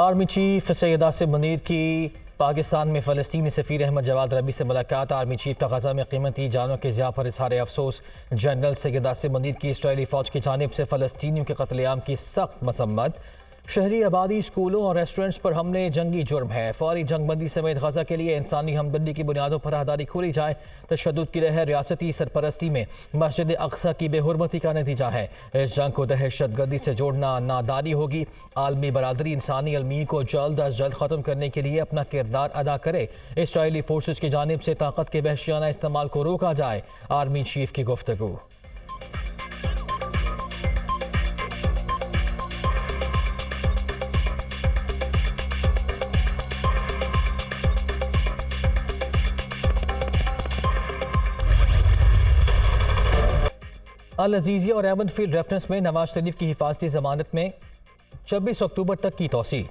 Army chief Syed Asim Munir की पाकिस्तान में फ़लस्तीनी सफ़ीर अहमद जवाद रबी से मुलाकात। आर्मी चीफ का गजा में कीमती जानों के ज़िया पर इज़हार अफसोस। जनरल सैयद आसिम मुनीर की इसराइली फ़ौज की जानिब से फ़लस्तीनियों के कत्लेआम की सख्त मसम्मत। शहरी आबादी, स्कूलों और रेस्टोरेंट्स पर हमले जंगी जुर्म है। फौरी जंगबंदी समेत गजा के लिए इंसानी हमदर्दी की बुनियादों पर राहदारी खोली जाए। तशद्दुद की लहर रियासती सरपरस्ती में मस्जिद अक्सा की बेहुरमती का नतीजा है। इस जंग को दहशतगर्दी से जोड़ना नादानी होगी। आलमी बरादरी इंसानी अलमी को जल्द अज जल्द ख़त्म करने के लिए अपना किरदार अदा करे। इसराइली फोर्सेज की जानिब से ताकत के वहशियाना इस्तेमाल को रोका जाए। आर्मी चीफ की गुफ्तगू। अल अजीज़िया और एवन फील्ड रेफरेंस में नवाज शरीफ की हिफाजती जमानत में 26 अक्टूबर तक की तौसी।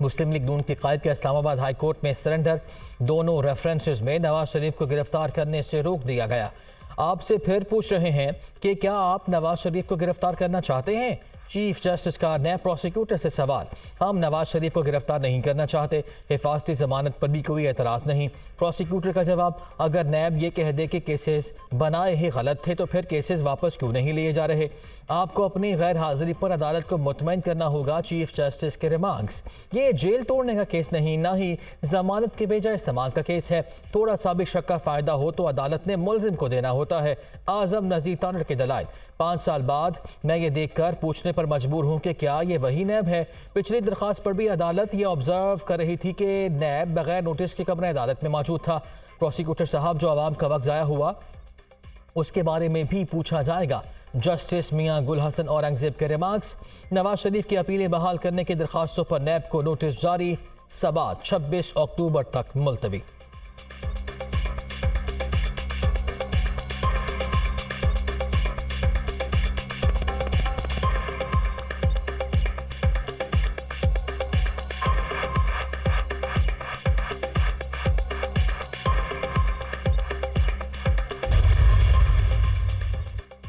मुस्लिम लीग नून की कायद के इस्लामाबाद हाई कोर्ट में सरेंडर। दोनों रेफरेंसेस में नवाज शरीफ को गिरफ्तार करने से रोक दिया गया। आपसे फिर पूछ रहे हैं कि क्या आप नवाज शरीफ को गिरफ्तार करना चाहते हैं? चीफ जस्टिस का नैब प्रोसिक्यूटर से सवाल। हम नवाज शरीफ को गिरफ्तार नहीं करना चाहते। हिफाजती जमानत पर भी कोई एतराज़ नहीं। प्रोसिक्यूटर का जवाब, अगर नैब ये कह दे कि केसेस बनाए ही गलत थे तो फिर केसेस वापस क्यों नहीं लिए जा रहे? आपको अपनी गैर हाजिरी पर अदालत को मुतमईन करना होगा। चीफ जस्टिस के रिमार्क्स। ये जेल तोड़ने का केस नहीं, ना ही जमानत के बेजा इस्तेमाल का केस है। थोड़ा सा भी शक का फ़ायदा हो तो अदालत ने मुलजिम को देना होता है। आज़म नज़ीर तारड़ के दलाइल। 5 साल बाद मैं ये देख कर पूछने पर मजबूर हूँ कि क्या ये वही नैब है? पिछली दरख्वास्त पर भी अदालत ये ऑब्जर्व कर रही थी कि नैब बगैर नोटिस के कमरे अदालत में मौजूद था। प्रोसिक्यूटर साहब, जो आवाम का वक्त ज़ाया हुआ उसके बारे में भी पूछा जाएगा। जस्टिस मियां गुल हसन औरंगजेब के रिमार्क्स। नवाज शरीफ की अपीलें बहाल करने की दरख्वास्तों पर नैब को नोटिस जारी। समाअत 26 अक्टूबर तक मुलतवी।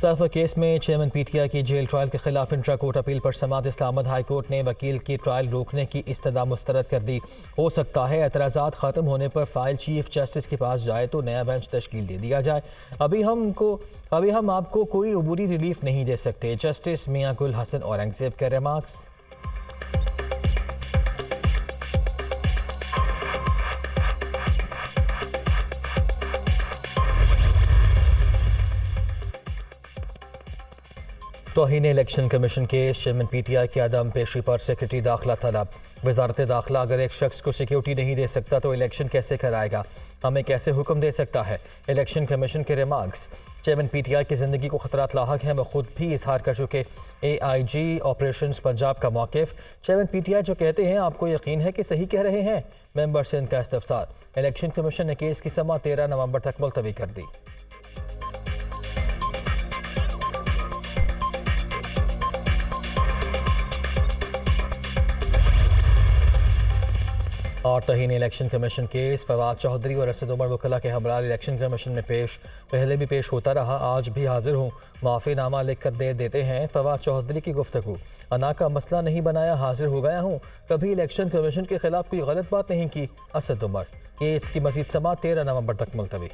सरफा केस में चेयरमैन पीटीआई की जेल ट्रायल के खिलाफ इंट्रा कोर्ट अपील पर समाअत इस्लामाबाद हाई कोर्ट ने वकील की ट्रायल रोकने की इस्तदा मुस्तरद कर दी। हो सकता है एतराज़ात ख़त्म होने पर फाइल चीफ जस्टिस के पास जाए तो नया बेंच तश्कील दे दिया जाए। अभी हम आपको कोई अबूरी रिलीफ नहीं दे सकते। जस्टिस मियां गुल हसन औरंगजेब के रिमार्क्स। तौहीन इलेक्शन कमीशन के चेयरमैन पीटीआई की अदम पेशी पर सेक्रेटरी दाखिला तलब। वजारत दाखिला अगर एक शख्स को सिक्योरिटी नहीं दे सकता तो इलेक्शन कैसे कराएगा? हमें कैसे हुक्म दे सकता है? इलेक्शन कमीशन के रिमार्क्स। चेयरमैन पीटीआई की ज़िंदगी को खतरात लाहक हैं, वो खुद भी इजहार कर चुके। AIG ऑपरेशंस पंजाब का मौक़िफ़। चेयरमैन पीटीआई जो कहते हैं आपको यकीन है कि सही कह रहे हैं? मेंबर से इनका इस्तफसार। इलेक्शन कमीशन ने केस की समाअत 13 नवंबर तक मुलतवी कर दी। और तहीन election commission case. Fawad Chaudhry और असद उमर वकला के हमरा इलेक्शन कमीशन में पेश। पहले भी पेश होता रहा, आज भी हाजिर हूँ। माफ़ीनामा लिख कर दे देते हैं। फवाद चौधरी की गुफ्तगू। अना का मसला नहीं बनाया, हाजिर हो गया हूँ। कभी इलेक्शन कमीशन के खिलाफ कोई गलत बात नहीं की। असद उमर। केस की मज़ीद समाअत 13 नवंबर तक मुलतवी।